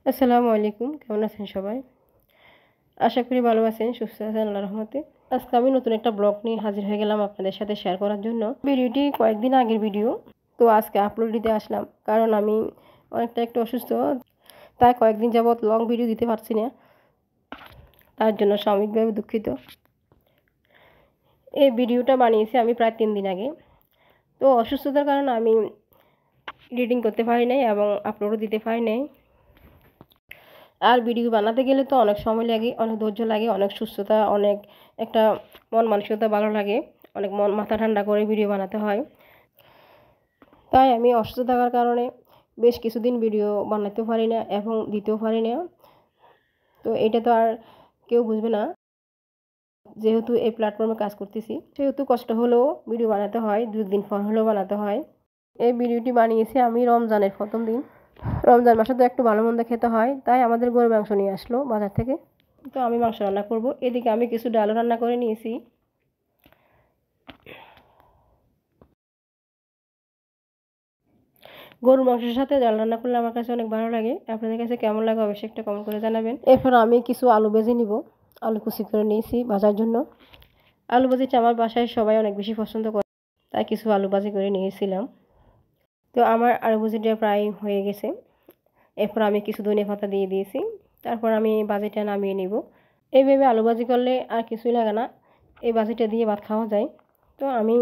আসসালামু আলাইকুম, কেমন আছেন সবাই? আশা করি ভালো আছেন, সুস্থ আছেন আল্লাহর রহমতে। আজকে আমি নতুন একটা ব্লগ নিয়ে হাজির হয়ে গেলাম আপনাদের সাথে শেয়ার করার জন্য। ভিডিওটি কয়েকদিন আগের ভিডিও, তো আজকে আপলোড দিতে আসলাম কারণ আমি অনেকটা একটু অসুস্থ, তাই কয়েকদিন যাবৎ লং ভিডিও দিতে পারছি না, তার জন্য সাময়িকভাবে দুঃখিত। এই ভিডিওটা বানিয়েছি আমি প্রায় 3 দিন আগে। তো অসুস্থতার কারণে আমি এডিটিং করতে পারি নাই এবং আপলোডও দিতে পারি নাই। আর ভিডিও বানাতে গেলে তো অনেক সময় লাগে, অনেক ধৈর্য লাগে, অনেক সুস্থতা, অনেক একটা মন মানসিকতা ভালো লাগে, অনেক মাথা ঠান্ডা করে ভিডিও বানাতে হয়। তাই আমি অসুস্থ থাকার কারণে বেশ কিছুদিন ভিডিও বানাতেও পারি না এবং দিতেও পারি না। তো এটা তো আর কেউ বুঝবে না, যেহেতু এই প্ল্যাটফর্মে কাজ করতেছি সেহেতু কষ্ট হলেও ভিডিও বানাতে হয়, 2 দিন পর হলেও বানাতে হয়। এই ভিডিওটি বানিয়েছি আমি রমজানের প্রথম দিন। রমজান মাসে তো একটু ভালো মন্দ খেতে হয়, তাই আমাদের গরুর মাংস নিয়ে আসলো বাজার থেকে। তো আমি মাংস রান্না করব। এদিকে আমি কিছু ডালও রান্না করে নিয়েছি। গরুর মাংসের সাথে ডাল রান্না করলে আমার কাছে অনেক ভালো লাগে। আপনাদের কাছে কেমন লাগে অবশ্যই একটা কমেন্ট করে জানাবেন। এরপর আমি কিছু আলু ভেজে নিব। আলু কুচি করে নিয়েছি ভাজার জন্য। আলু ভাজিটা আমার বাসায় সবাই অনেক বেশি পছন্দ করে, তাই কিছু আলু ভাজি করে নিয়েছিলাম। তো আমার আলু ভাজিটা প্রায় হয়ে গেছে। এরপর আমি কিছু ধনে পাতা দিয়ে দিয়েছি। তারপর আমি ভাজিটা নামিয়ে নিব। এইভাবে আলু ভাজি করলে আর কিছুই লাগে না, এই ভাজিটা দিয়ে ভাত খাওয়া যায়। তো আমি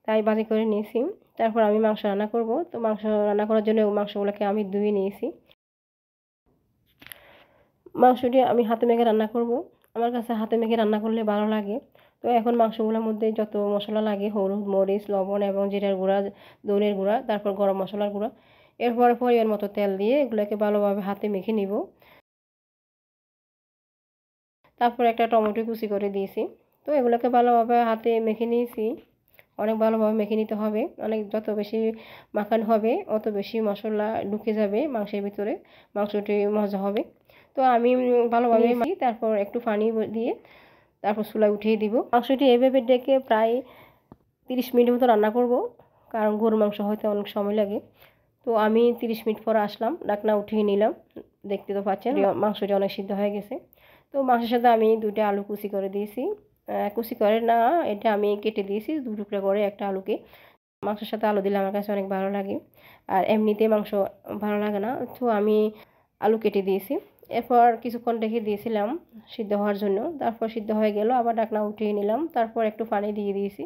তাই ভাজি করে নিয়েছি। তারপর আমি মাংস রান্না করব। তো মাংস রান্না করার জন্য মাংসগুলোকে আমি ধুয়ে নিয়েছি। মাংসটি আমি হাতে মেখে রান্না করব। আমার কাছে হাতে মেখে রান্না করলে ভালো লাগে। তো এখন মাংসগুলোর মধ্যে যত মশলা লাগে, হলুদ, মরিচ, লবণ এবং জিরার গুঁড়া, ধনের গুঁড়া, তারপর গরম মশলার গুঁড়া, এরপর পরিমাণ মতো তেল দিয়ে এগুলোকে ভালোভাবে হাতে মেখে নিব। তারপর একটা টমেটো কুচি করে দিয়েছি। তো এগুলোকে ভালোভাবে হাতে মেখে নিয়েছি। অনেক ভালোভাবে মেখে নিতে হবে, অনেক যত বেশি মাখানো হবে অত বেশি মশলা ঢুকে যাবে মাংসের ভিতরে, মাংসটি মজা হবে। তো আমি ভালোভাবে তারপর একটু পানি দিয়ে তারপর চুলায় উঠিয়ে দিব। মাংসটি এভাবে ডেকে প্রায় 30 মিনিট মতো রান্না করব, কারণ গরুর মাংস হয়তো অনেক সময় লাগে। তো আমি 30 মিনিট পর আসলাম, ঢাকনা উঠিয়ে নিলাম। দেখতে তো পাচ্ছেন মাংসটি অনেক সিদ্ধ হয়ে গেছে। তো মাংসের সাথে আমি 2টা আলু কুচি করে দিয়েছি। কুচি করে না, এটা আমি কেটে দিয়েছি 2 টুকরা করে একটা আলুকে। মাংসের সাথে আলু দিলে আমার কাছে অনেক ভালো লাগে, আর এমনিতে মাংস ভালো লাগে না। তো আমি আলু কেটে দিয়েছি। এরপর কিছুক্ষণ রেখে দিয়েছিলাম সিদ্ধ হওয়ার জন্য। তারপর সিদ্ধ হয়ে গেল, আবার ঢাকনা উঠিয়ে নিলাম। তারপর একটু পানি দিয়ে দিয়েছি।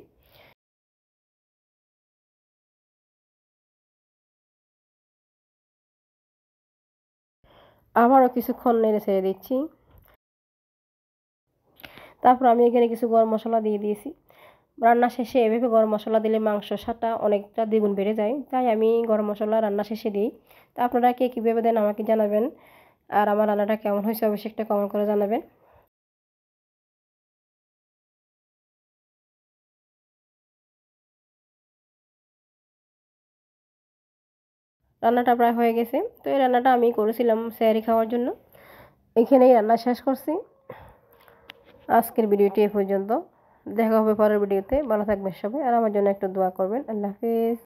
আবারও কিছুক্ষণ নেড়ে ছেড়ে দিচ্ছি। তারপর আমি এখানে কিছু গরম মশলা দিয়ে দিয়েছি। রান্না শেষে এভাবে গরম মশলা দিলে মাংসর স্বাদটা অনেকটা দ্বিগুণ বেড়ে যায়, তাই আমি গরম মশলা রান্না শেষে দিই। তা আপনারা কে কীভাবে দেন আমাকে জানাবেন, আর আমার রান্নাটা কেমন হয়েছে অবশ্যই একটা কমেন্ট করে জানাবেন। রান্নাটা প্রায় হয়ে গেছে। তো এই রান্নাটা আমি করেছিলাম সেহরি খাওয়ার জন্য। এখানেই রান্না শেষ করছি। আজকের ভিডিওটি এ পর্যন্ত। দেখা হবে পরের ভিডিওতে। ভালো থাকবেন সবাই, আর আমার জন্য একটু দোয়া করবেন। আল্লাহ হাফিজ।